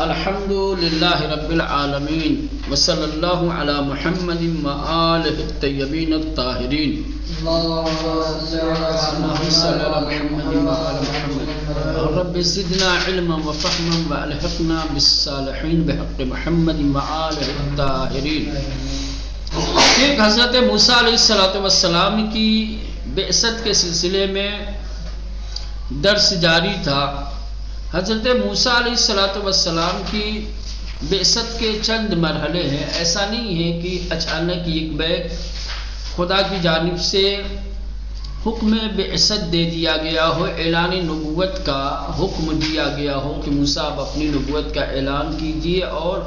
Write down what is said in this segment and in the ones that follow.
الحمد للہ رب العالمین وصلی اللہ علی محمد وآلہ الطیبین الطاہرین اللہم صلی علی محمد وآل محمد رب زدنا علما وفہما والحقنا بالصالحین بحق محمد وآلہ الطاہرین۔ ایک حضرت موسیٰ علیہ السلام کی بعثت کے سلسلے میں درس جاری تھا۔ حضرت موسیٰ علیہ السلام کی بعثت کے چند مرحلے ہیں۔ ایسا نہیں ہے کہ اچانک ایک بیگ خدا کی جانب سے حکم بعثت دے دیا گیا ہو، اعلان نبوت کا حکم دیا گیا ہو کہ موسیٰ اب اپنی نبوت کا اعلان کیجئے اور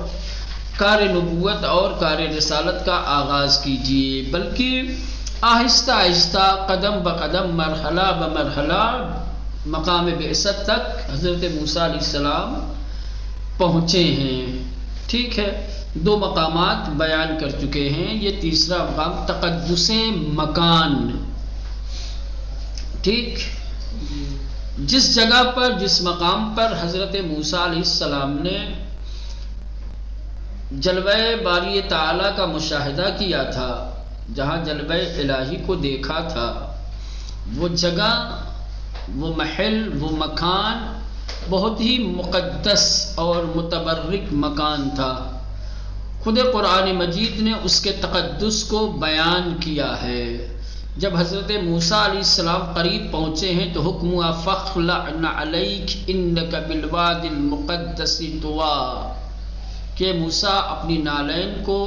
کار نبوت اور کار رسالت کا آغاز کیجئے، بلکہ آہستہ آہستہ قدم بقدم مرحلہ بمرحلہ مقام بعثت تک حضرت موسیٰ علیہ السلام پہنچے ہیں۔ ٹھیک ہے، دو مقامات بیان کر چکے ہیں، یہ تیسرا مقام تقدس مکان۔ ٹھیک، جس جگہ پر جس مقام پر حضرت موسیٰ علیہ السلام نے جلوہ باری تعالیٰ کا مشاہدہ کیا تھا، جہاں جلوہ الہی کو دیکھا تھا، وہ جگہ، وہ محل، وہ مکان بہت ہی مقدس اور متبرک مکان تھا۔ خود قرآن مجید نے اس کے تقدس کو بیان کیا ہے۔ جب حضرت موسیٰ علیہ السلام قریب پہنچے ہیں تو حکم ہوا فَاخْلَعْنَ عَلَيْكَ إِنَّكَ بِالْوَادِ الْمُقَدَّسِ طُوًى، کہ موسیٰ اپنی نالین کو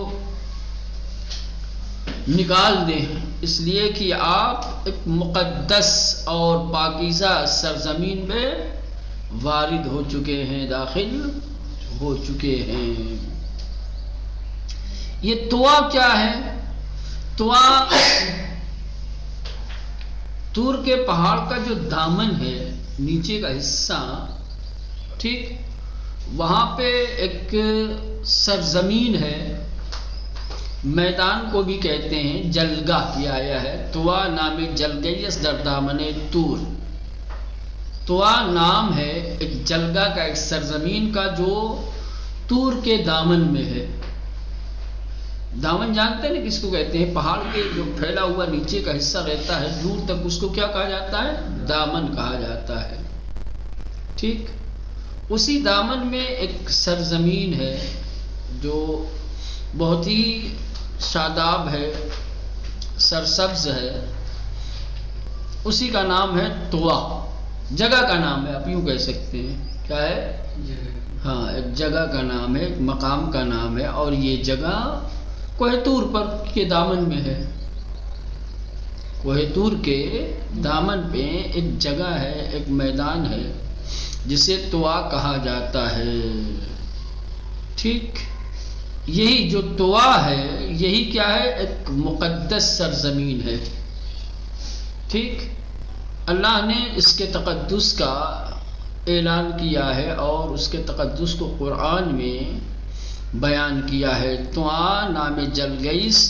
نکال دیں، اس لیے کہ آپ ایک مقدس اور پاکیزہ سرزمین میں وارد ہو چکے ہیں، داخل ہو چکے ہیں۔ یہ طویٰ کیا ہے؟ طویٰ طور کے پہاڑ کا جو دامن ہے، نیچے کا حصہ، ٹھیک، وہاں پہ ایک سرزمین ہے، میدان کو بھی کہتے ہیں، جلگہ کیا آیا ہے، طویٰ نام جلگیس در دامن طور۔ طویٰ نام ہے ایک جلگہ کا، ایک سرزمین کا جو طور کے دامن میں ہے۔ دامن جانتے ہیں نا کس کو کہتے ہیں؟ پہاڑ کے جو پھیلا ہوا نیچے کا حصہ رہتا ہے دور تک، اس کو کیا کہا جاتا ہے؟ دامن کہا جاتا ہے۔ ٹھیک، اسی دامن میں ایک سرزمین ہے جو بہت ہی شاداب ہے، سرسبز ہے، اسی کا نام ہے طویٰ۔ جگہ کا نام ہے، آپ یوں کہہ سکتے ہیں، کیا ہے؟ ہاں، ایک جگہ کا نام ہے، ایک مقام کا نام ہے، اور یہ جگہ کوہ طور پر کے دامن میں ہے۔ کوہ طور کے دامن پہ ایک جگہ ہے، ایک میدان ہے جسے طویٰ کہا جاتا ہے۔ ٹھیک، یہی جو طویٰ ہے، یہی کیا ہے؟ ایک مقدس سرزمین ہے۔ ٹھیک، اللہ نے اس کے تقدس کا اعلان کیا ہے اور اس کے تقدس کو قرآن میں بیان کیا ہے۔ طویٰ نام جلگیس،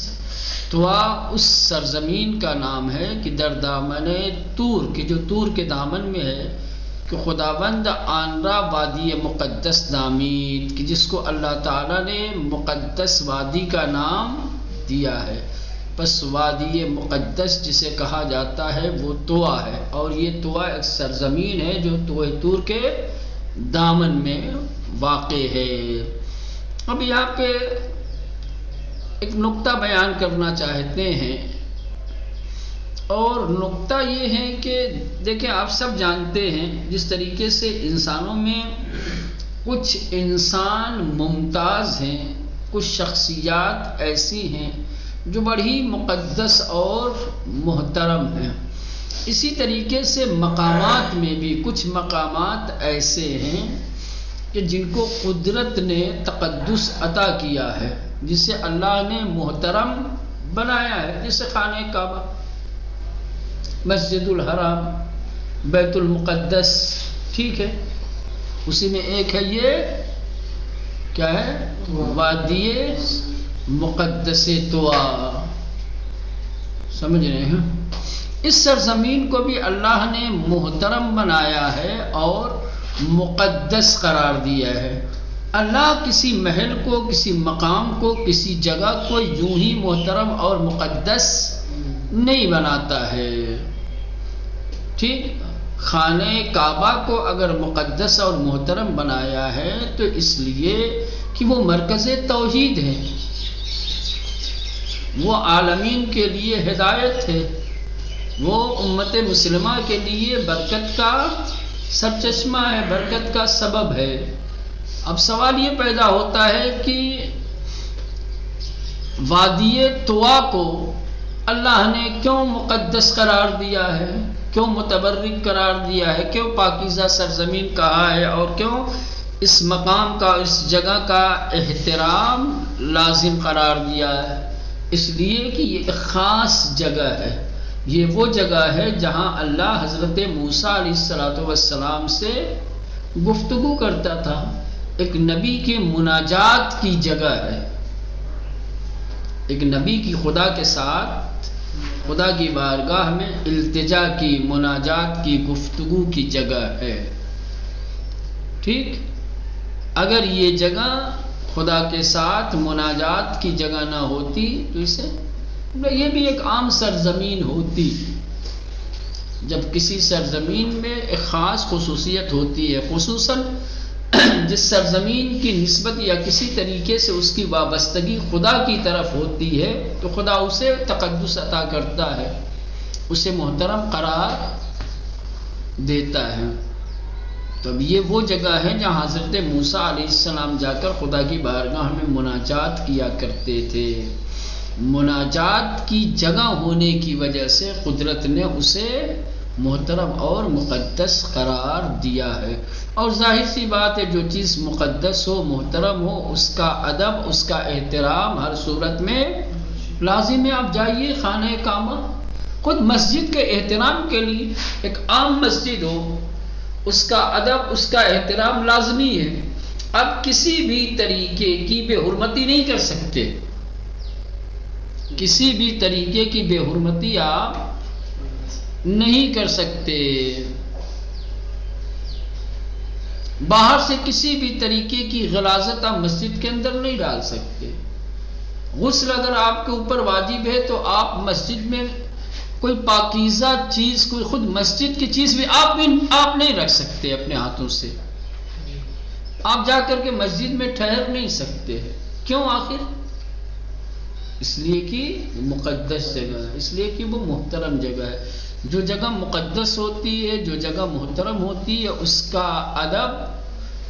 طویٰ اس سرزمین کا نام ہے کہ در دامن طور، کہ جو طور کے دامن میں ہے، کہ خداوند آن را وادی مقدس نامید، کہ جس کو اللہ تعالیٰ نے مقدس وادی کا نام دیا ہے۔ پس وادی مقدس جسے کہا جاتا ہے وہ طویٰ ہے، اور یہ طویٰ ایک سرزمین ہے جو کوہ طور کے دامن میں واقع ہے۔ اب یہاں پہ ایک نقطہ بیان کرنا چاہتے ہیں، اور نقطہ یہ ہے کہ دیکھیں، آپ سب جانتے ہیں جس طریقے سے انسانوں میں کچھ انسان ممتاز ہیں، کچھ شخصیات ایسی ہیں جو بڑی مقدس اور محترم ہیں، اسی طریقے سے مقامات میں بھی کچھ مقامات ایسے ہیں کہ جن کو قدرت نے تقدس عطا کیا ہے، جسے اللہ نے محترم بنایا ہے، جیسے خانہ کعبہ، مسجد الحرام، بیت المقدس۔ ٹھیک ہے، اسی میں ایک ہے یہ کیا ہے؟ وادی مقدس طویٰ۔ سمجھ رہے ہیں؟ اس سرزمین کو بھی اللہ نے محترم بنایا ہے اور مقدس قرار دیا ہے۔ اللہ کسی محل کو، کسی مقام کو، کسی جگہ کو یوں ہی محترم اور مقدس نہیں بناتا ہے. ٹھیک، خانہ کعبہ کو اگر مقدس اور محترم بنایا ہے تو اس لیے کہ وہ مرکز توحید ہے، وہ عالمین کے لیے ہدایت ہے، وہ امت مسلمہ کے لیے برکت کا سرچشمہ ہے، برکت کا سبب ہے. اب سوال یہ پیدا ہوتا ہے کہ وادی طوا کو اللہ نے کیوں مقدس قرار دیا ہے، کیوں متبرک قرار دیا ہے، کیوں پاکیزہ سرزمین کہا ہے، اور کیوں اس مقام کا، اس جگہ کا احترام لازم قرار دیا ہے؟ اس لیے کہ یہ ایک خاص جگہ ہے. یہ وہ جگہ ہے جہاں اللہ حضرت موسیٰ علیہ السلام سے گفتگو کرتا تھا. ایک نبی کے مناجات کی جگہ ہے، ایک نبی کی خدا کے ساتھ، خدا کی بارگاہ میں التجا کی، مناجات کی، گفتگو کی جگہ ہے. ٹھیک، اگر یہ جگہ خدا کے ساتھ مناجات کی جگہ نہ ہوتی تو اسے یہ بھی ایک عام سرزمین ہوتی. جب کسی سرزمین میں ایک خاص خصوصیت ہوتی ہے، خصوصاً جس سرزمین کی نسبت یا کسی طریقے سے اس کی وابستگی خدا کی طرف ہوتی ہے تو خدا اسے تقدس عطا کرتا ہے، اسے محترم قرار دیتا ہے. تو اب یہ وہ جگہ ہے جہاں حضرت موسیٰ علیہ السلام جا کر خدا کی بارگاہ میں مناجات کیا کرتے تھے. مناجات کی جگہ ہونے کی وجہ سے قدرت نے اسے محترم اور مقدس قرار دیا ہے. اور ظاہر سی بات ہے، جو چیز مقدس ہو، محترم ہو، اس کا ادب، اس کا احترام ہر صورت میں لازم ہے. آپ جائیے خانہ کعبہ، خود مسجد کے احترام کے لیے، ایک عام مسجد ہو، اس کا ادب، اس کا احترام لازمی ہے. اب کسی بھی طریقے کی بے حرمتی نہیں کر سکتے، کسی بھی طریقے کی بے حرمتی آپ نہیں کر سکتے. باہر سے کسی بھی طریقے کی غلاظت آپ مسجد کے اندر نہیں ڈال سکتے. غسل اگر آپ کے اوپر واجب ہے تو آپ مسجد میں کوئی پاکیزہ چیز، کوئی خود مسجد کی چیز بھی آپ نہیں رکھ سکتے اپنے ہاتھوں سے. آپ جا کر کے مسجد میں ٹھہر نہیں سکتے. کیوں آخر؟ اس لیے کہ مقدس جگہ ہے، اس لیے کہ وہ محترم جگہ ہے. جو جگہ مقدس ہوتی ہے، جو جگہ محترم ہوتی ہے، اس کا ادب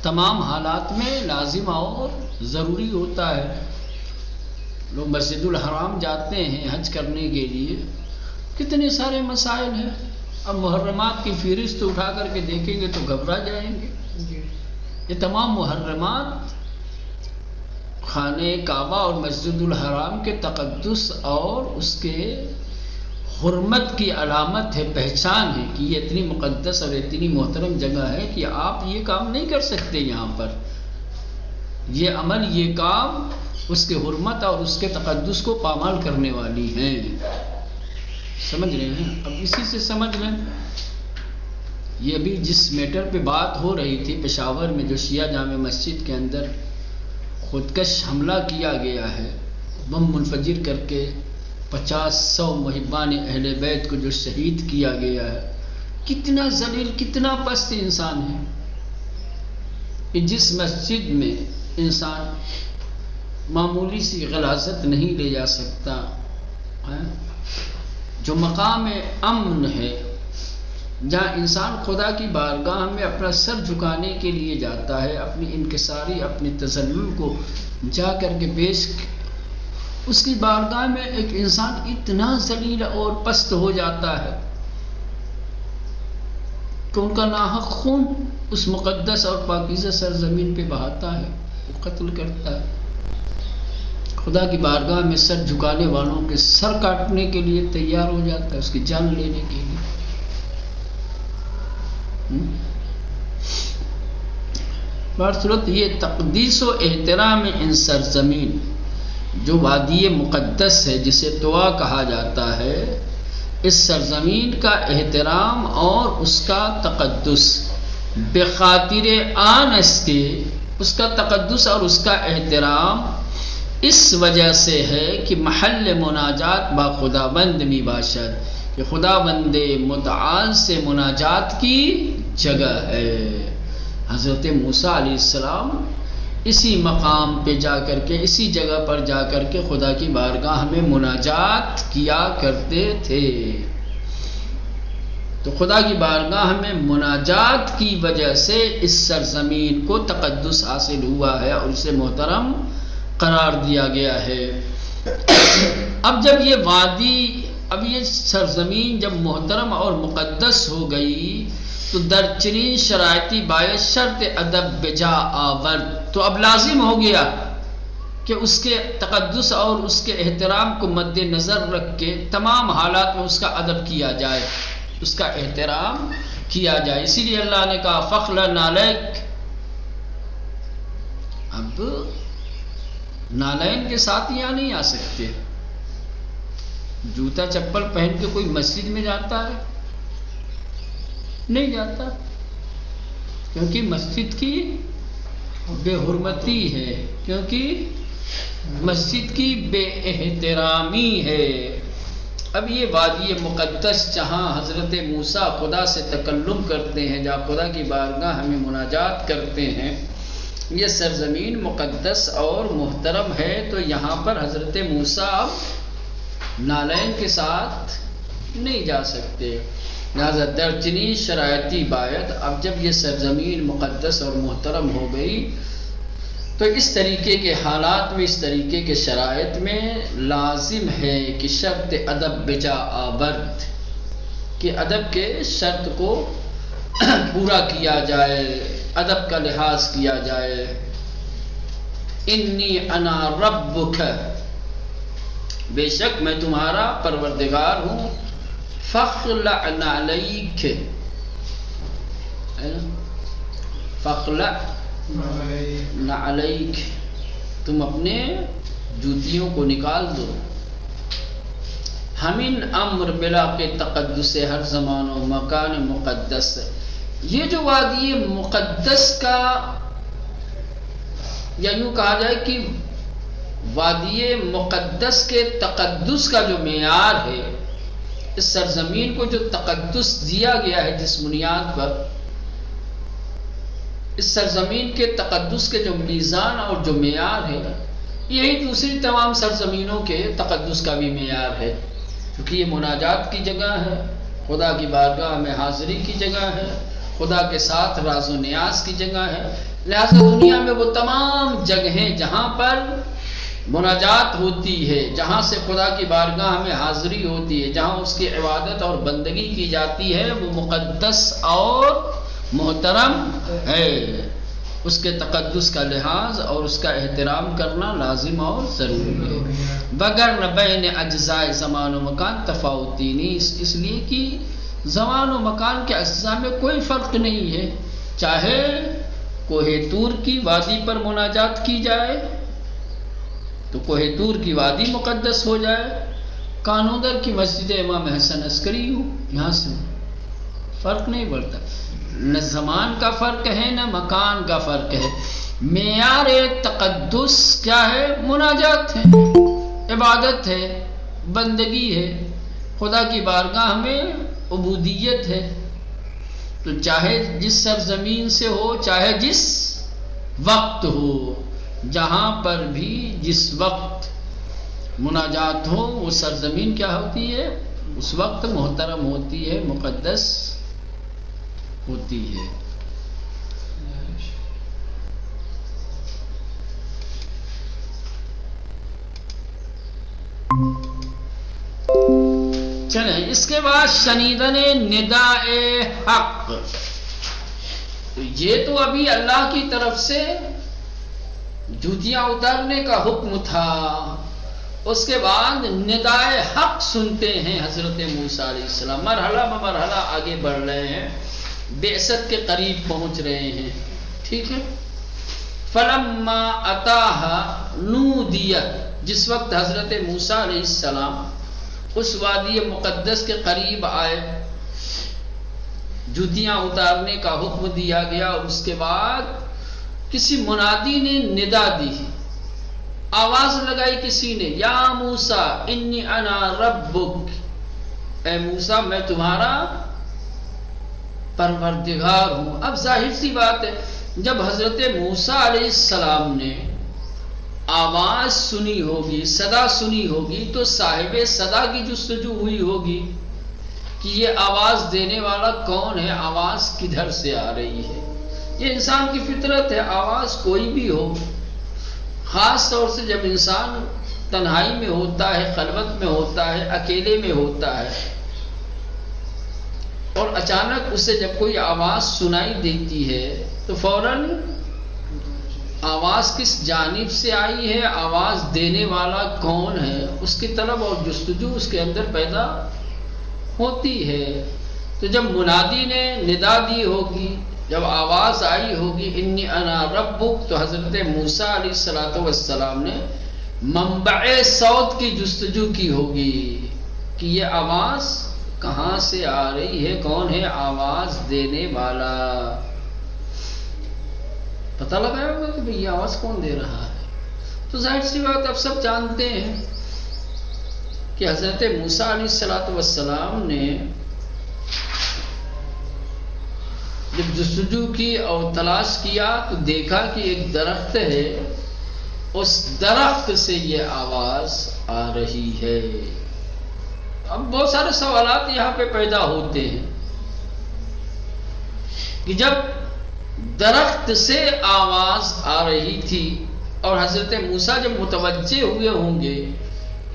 تمام حالات میں لازم اور ضروری ہوتا ہے. لوگ مسجد الحرام جاتے ہیں حج کرنے کے لیے، کتنے سارے مسائل ہیں. اب محرمات کی فہرست اٹھا کر کے دیکھیں گے تو گھبرا جائیں گے. یہ تمام محرمات خانہ کعبہ اور مسجد الحرام کے تقدس اور اس کے حرمت کی علامت ہے، پہچان ہے کہ یہ اتنی مقدس اور اتنی محترم جگہ ہے کہ آپ یہ کام نہیں کر سکتے. یہاں پر یہ عمل، یہ کام اس کے حرمت اور اس کے تقدس کو پامال کرنے والی ہیں. سمجھ رہے ہیں؟ اب اسی سے سمجھ لیں، یہ ابھی جس میٹر پہ بات ہو رہی تھی، پشاور میں جو شیعہ جامع مسجد کے اندر خودکش حملہ کیا گیا ہے، بم منفجر کر کے 50-100 محبان اہل بیت کو جو شہید کیا گیا ہے، کتنا ذلیل، کتنا پست انسان ہے کہ جس مسجد میں انسان معمولی سی غلاظت نہیں لے جا سکتا، جو مقام امن ہے، جہاں انسان خدا کی بارگاہ میں اپنا سر جھکانے کے لیے جاتا ہے، اپنی انکساری، اپنی تذلل کو جا کر کے پیش، اس کی بارگاہ میں ایک انسان اتنا ذلیل اور پست ہو جاتا ہے کہ ان کا ناحق خون اس مقدس اور پاکیزہ سرزمین پہ بہاتا ہے، وہ قتل کرتا ہے. خدا کی بارگاہ میں سر جھکانے والوں کے سر کاٹنے کے لیے تیار ہو جاتا ہے، اس کی جان لینے کے لیے. بہرصورت یہ تقدیس و احترام ان سرزمین، جو وادی مقدس ہے جسے طوا کہا جاتا ہے، اس سرزمین کا احترام اور اس کا تقدس بخاطر آن اس کے اس کا تقدس اور اس کا احترام اس وجہ سے ہے کہ محل مناجات با خداوند می باشد، کہ خداوند متعال سے مناجات کی جگہ ہے۔ حضرت موسیٰ علیہ السلام اسی مقام پہ جا کر کے، اسی جگہ پر جا کر کے خدا کی بارگاہ میں مناجات کیا کرتے تھے۔ تو خدا کی بارگاہ میں مناجات کی وجہ سے اس سرزمین کو تقدس حاصل ہوا ہے اور اسے محترم قرار دیا گیا ہے۔ اب جب یہ وادی، اب یہ سرزمین جب محترم اور مقدس ہو گئی تو درچنین شرائطی باعث شرط ادب بجا آورد، تو اب لازم ہو گیا کہ اس کے تقدس اور اس کے احترام کو مد نظر رکھ کے تمام حالات میں اس کا ادب کیا جائے، اس کا احترام کیا جائے۔ اسی لیے اللہ نے کہا فخلن علیک۔ اب نالین کے ساتھ یہاں نہیں آ سکتے۔ جوتا چپل پہن کے کوئی مسجد میں جاتا ہے؟ نہیں جاتا، کیونکہ مسجد کی بے حرمتی ہے، کیونکہ مسجد کی بے احترامی ہے۔ اب یہ وادی مقدس جہاں حضرت موسیٰ خدا سے تکلم کرتے ہیں، جہاں خدا کی بارگاہ ہمیں مناجات کرتے ہیں، یہ سرزمین مقدس اور محترم ہے، تو یہاں پر حضرت موسیٰ نالین کے ساتھ نہیں جا سکتے۔ لہذا درچنی شرائطی باعث، اب جب یہ سرزمین مقدس اور محترم ہو گئی تو اس طریقے کے حالات میں، اس طریقے کے شرائط میں لازم ہے کہ شرط ادب بجا آورد، کہ ادب کے شرط کو پورا کیا جائے، ادب کا لحاظ کیا جائے۔ انی انا ربک، بے شک میں تمہارا پروردگار ہوں۔ فخلع نعلیک، فخلع نعلیک، تم اپنے جوتیوں کو نکال دو۔ ہمن امر بلا کے تقدس، ہر زمان و مکان مقدس۔ یہ جو وادی مقدس کا، یا یوں کہا جائے کہ وادی مقدس کے تقدس کا جو معیار ہے، اس سرزمین کو جو تقدس دیا گیا ہے، جس بنیاد پر اس سرزمین کے تقدس کے جو میزان اور جو معیار ہے، یہی دوسری تمام سرزمینوں کے تقدس کا بھی معیار ہے، کیونکہ یہ مناجات کی جگہ ہے، خدا کی بارگاہ میں حاضری کی جگہ ہے، خدا کے ساتھ راز و نیاز کی جگہ ہے۔ لہذا دنیا میں وہ تمام جگہیں جہاں پر مناجات ہوتی ہے، جہاں سے خدا کی بارگاہ میں حاضری ہوتی ہے، جہاں اس کی عبادت اور بندگی کی جاتی ہے، وہ مقدس اور محترم ہے۔ اس کے تقدس کا لحاظ اور اس کا احترام کرنا لازم اور ضروری ہے، بغیر نہ بین اجزاء زمان و مکان تفاوتی نہیں، اس لیے کہ زمان و مکان کے اجزاء میں کوئی فرق نہیں ہے، چاہے کوہ طور کی وادی پر مناجات کی جائے تو کوہ طور کی وادی مقدس ہو جائے، کانودر کی مسجد امام حسن عسکری ہو، یہاں سے فرق نہیں پڑتا، نہ زمان کا فرق ہے نہ مکان کا فرق ہے۔ معیار تقدس کیا ہے؟ مناجات ہے، عبادت ہے، بندگی ہے، خدا کی بارگاہ میں عبودیت ہے۔ تو چاہے جس سرزمین سے ہو، چاہے جس وقت ہو، جہاں پر بھی جس وقت مناجات ہو، وہ سرزمین کیا ہوتی ہے؟ اس وقت محترم ہوتی ہے، مقدس ہوتی ہے۔ چلیں اس کے بعد شنیدن نداء حق، یہ تو ابھی اللہ کی طرف سے جوتیاں اتارنے کا حکم تھا، اس کے بعد نداء حق سنتے ہیں حضرت موسیٰ علیہ السلام، مرحلہ بمرحلہ آگے بڑھ رہے ہیں، بعثت کے قریب پہنچ رہے ہیں، ٹھیک ہے۔ فلما اتاها نودی، جس وقت حضرت موسیٰ علیہ السلام اس وادی مقدس کے قریب آئے، جوتیاں اتارنے کا حکم دیا گیا، اور اس کے بعد کسی منادی نے ندا دی، آواز لگائی کسی نے، یا موسیٰ انی انا ربک، اے موسیٰ میں تمہارا پروردگار ہوں۔ اب ظاہر سی بات ہے جب حضرت موسیٰ علیہ السلام نے آواز سنی ہوگی، صدا سنی ہوگی، تو صاحب صدا کی جستجو ہوئی ہوگی کہ یہ آواز دینے والا کون ہے، آواز کدھر سے آ رہی ہے۔ یہ انسان کی فطرت ہے، آواز کوئی بھی ہو، خاص طور سے جب انسان تنہائی میں ہوتا ہے، خلوت میں ہوتا ہے، اکیلے میں ہوتا ہے، اور اچانک اسے جب کوئی آواز سنائی دیتی ہے تو فوراً آواز کس جانب سے آئی ہے، آواز دینے والا کون ہے، اس کی طلب اور جستجو اس کے اندر پیدا ہوتی ہے۔ تو جب منادی نے ندا دی ہوگی، جب آواز آئی ہوگی انی انا ربک، تو حضرت موسیٰ علیہ السلام نے منبع صوت کی جستجو کی ہوگی کہ یہ آواز کہاں سے آ رہی ہے، کون ہے آواز دینے والا۔ پتہ لگایا ہوگا کہ بھئی یہ آواز کون دے رہا ہے۔ تو ظاہر سی بات اب سب جانتے ہیں کہ حضرت موسیٰ علیہ السلام نے جب جستجو کی اور تلاش کیا تو دیکھا کہ ایک درخت ہے، اس درخت سے یہ آواز آ رہی ہے۔ اب بہت سارے سوالات یہاں پہ پیدا ہوتے ہیں کہ جب درخت سے آواز آ رہی تھی اور حضرت موسیٰ جب متوجہ ہوئے ہوں گے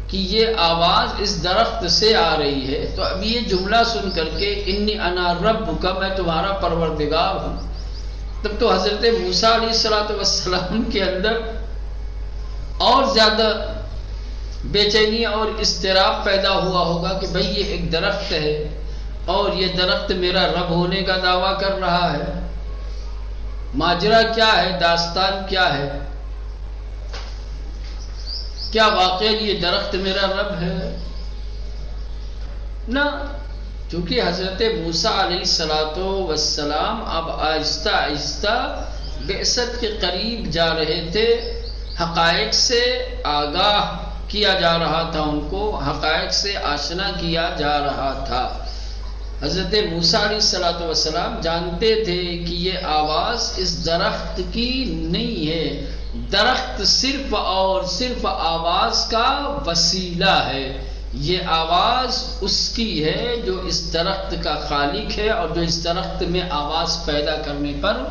کہ یہ آواز اس درخت سے آ رہی ہے، تو اب یہ جملہ سن کر کے انی انا ربک، میں تمہارا پروردگار ہوں، تب تو حضرت موسیٰ علیہ السلام کے اندر اور زیادہ بے چینی اور اضطراب پیدا ہوا ہوگا کہ بھئی یہ ایک درخت ہے اور یہ درخت میرا رب ہونے کا دعویٰ کر رہا ہے، ماجرا کیا ہے، داستان کیا ہے، کیا واقعی یہ درخت میرا رب ہے؟ نہ، چونکہ حضرت موسیٰ علیہ السلام اب آہستہ آہستہ بعثت کے قریب جا رہے تھے، حقائق سے آگاہ کیا جا رہا تھا، ان کو حقائق سے آشنا کیا جا رہا تھا۔ حضرت موسیٰ علیہ السلام جانتے تھے کہ یہ آواز اس درخت کی نہیں ہے، درخت صرف اور صرف آواز کا وسیلہ ہے، یہ آواز اس کی ہے جو اس درخت کا خالق ہے اور جو اس درخت میں آواز پیدا کرنے پر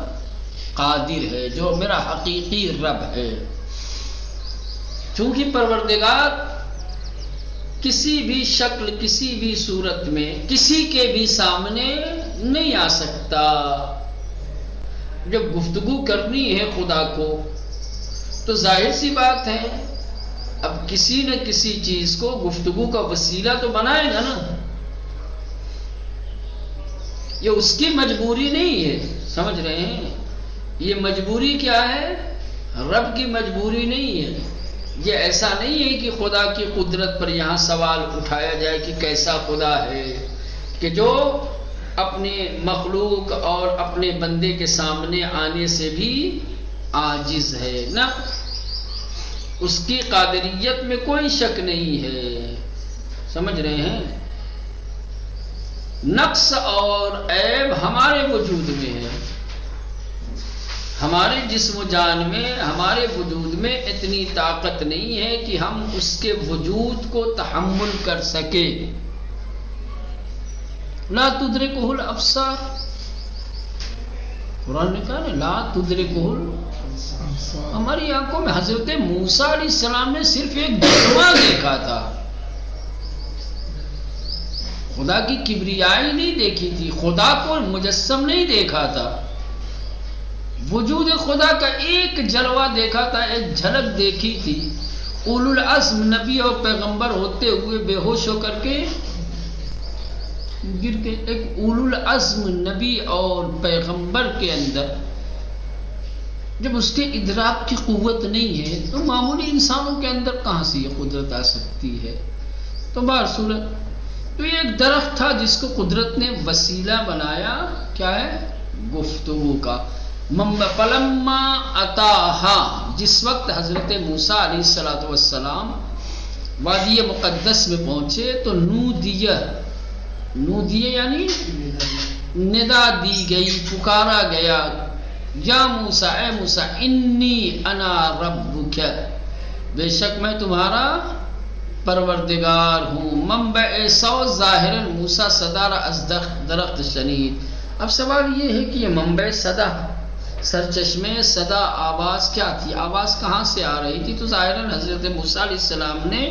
قادر ہے، جو میرا حقیقی رب ہے۔ چونکہ پروردگار کسی بھی شکل، کسی بھی صورت میں کسی کے بھی سامنے نہیں آ سکتا۔ جب گفتگو کرنی ہے خدا کو تو ظاہر سی بات ہے اب کسی نہ کسی چیز کو گفتگو کا وسیلہ تو بنائے گا نا، یہ اس کی مجبوری نہیں ہے، سمجھ رہے ہیں؟ یہ مجبوری کیا ہے؟ رب کی مجبوری نہیں ہے۔ یہ ایسا نہیں ہے کہ خدا کی قدرت پر یہاں سوال اٹھایا جائے کہ کیسا خدا ہے کہ جو اپنے مخلوق اور اپنے بندے کے سامنے آنے سے بھی عاجز ہے، نہ، اس کی قادریت میں کوئی شک نہیں ہے، سمجھ رہے ہیں؟ نقص اور عیب ہمارے وجود میں ہے، ہمارے جسم و جان میں، ہمارے وجود میں اتنی طاقت نہیں ہے کہ ہم اس کے وجود کو تحمل کر سکے۔ لا تدرکہ الابصار، قرآن نے کہا نا لا تدرکہ الابصار، ہماری آنکھوں میں حضرت موسیٰ علیہ السلام نے صرف ایک جلوہ دیکھا تھا، خدا کی کبریائی نہیں دیکھی تھی، خدا کو مجسم نہیں دیکھا تھا، وجود خدا کا ایک جلوہ دیکھا تھا، ایک جھلک دیکھی تھی۔ اولو العزم نبی اور پیغمبر ہوتے ہوئے بے ہوش ہو کر کے گر کے، ایک اولو العزم نبی اور پیغمبر کے اندر جب اس کے ادراک کی قوت نہیں ہے تو معمولی انسانوں کے اندر کہاں سے یہ قدرت آ سکتی ہے؟ تو بہر صورت تو یہ ایک درخت تھا جس کو قدرت نے وسیلہ بنایا، کیا ہے؟ گفتگو کا۔ فلما اتاہا، جس وقت حضرت موسیٰ علیہ السلام وادی مقدس میں پہنچے تو نودیہ یعنی ندا دی گئی، پکارا گیا، یا موسیٰ، اے موسیٰ، انی انا ربک، بے شک میں تمہارا پروردگار ہوں۔ منبع صوت ظاہر موسیٰ صدر از درخت شنید۔ اب سوال یہ ہے کہ یہ منبع صدا، سرچشمے صدا، آواز کیا تھی؟ آواز کہاں سے آ رہی تھی؟ تو ظاہراً حضرت موسیٰ علیہ السلام نے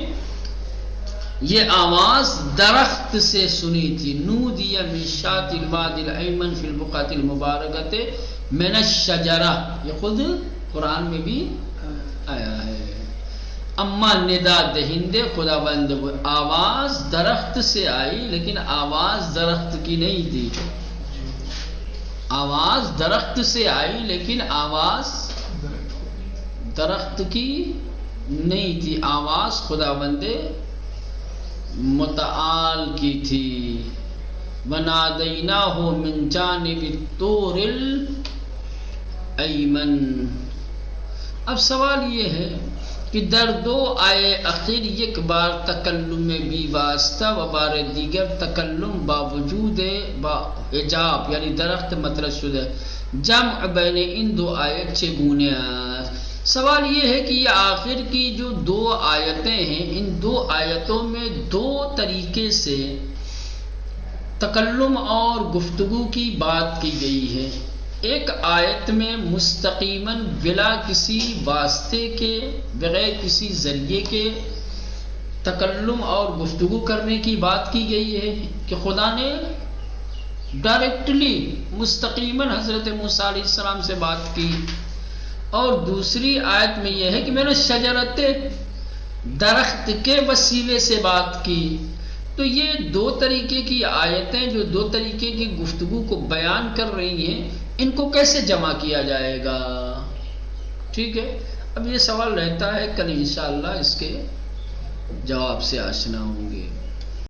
یہ آواز درخت سے سنی تھی۔ نودی من شاط الوادی الایمن فی البقعۃ المبارکۃ من الشجرہ، یہ خود قرآن میں بھی آیا ہے۔ اما ندا دہندے خداوند، آواز درخت سے آئی لیکن آواز درخت کی نہیں تھی۔ آواز درخت سے آئی لیکن آواز درخت کی نہیں تھی، آواز خداوند متعال کی تھی۔ وَنَادَيْنَاهُ مِنْ جَانِبِ الطُّورِ الْأَيْمَنِ۔ اب سوال یہ ہے کہ در دو آئے اخیر یک بار تکلم بی واسطہ و بار دیگر تکلم با وجود با حجاب یعنی درخت مطرح شدہ، جمع بین ان دو آیت چگونے است؟ سوال یہ ہے کہ یہ آخر کی جو دو آیتیں ہیں، ان دو آیتوں میں دو طریقے سے تکلم اور گفتگو کی بات کی گئی ہے۔ ایک آیت میں مستقیماً بلا کسی واسطے کے، بغیر کسی ذریعے کے تکلم اور گفتگو کرنے کی بات کی گئی ہے کہ خدا نے ڈائریکٹلی مستقیماً حضرت موسیٰ علیہ السلام سے بات کی، اور دوسری آیت میں یہ ہے کہ میں نے شجرت درخت کے وسیلے سے بات کی۔ تو یہ دو طریقے کی آیتیں جو دو طریقے کی گفتگو کو بیان کر رہی ہیں، ان کو کیسے جمع کیا جائے گا؟ ٹھیک ہے، اب یہ سوال رہتا ہے، کل انشاءاللہ اس کے جواب سے آشنا ہوں گے۔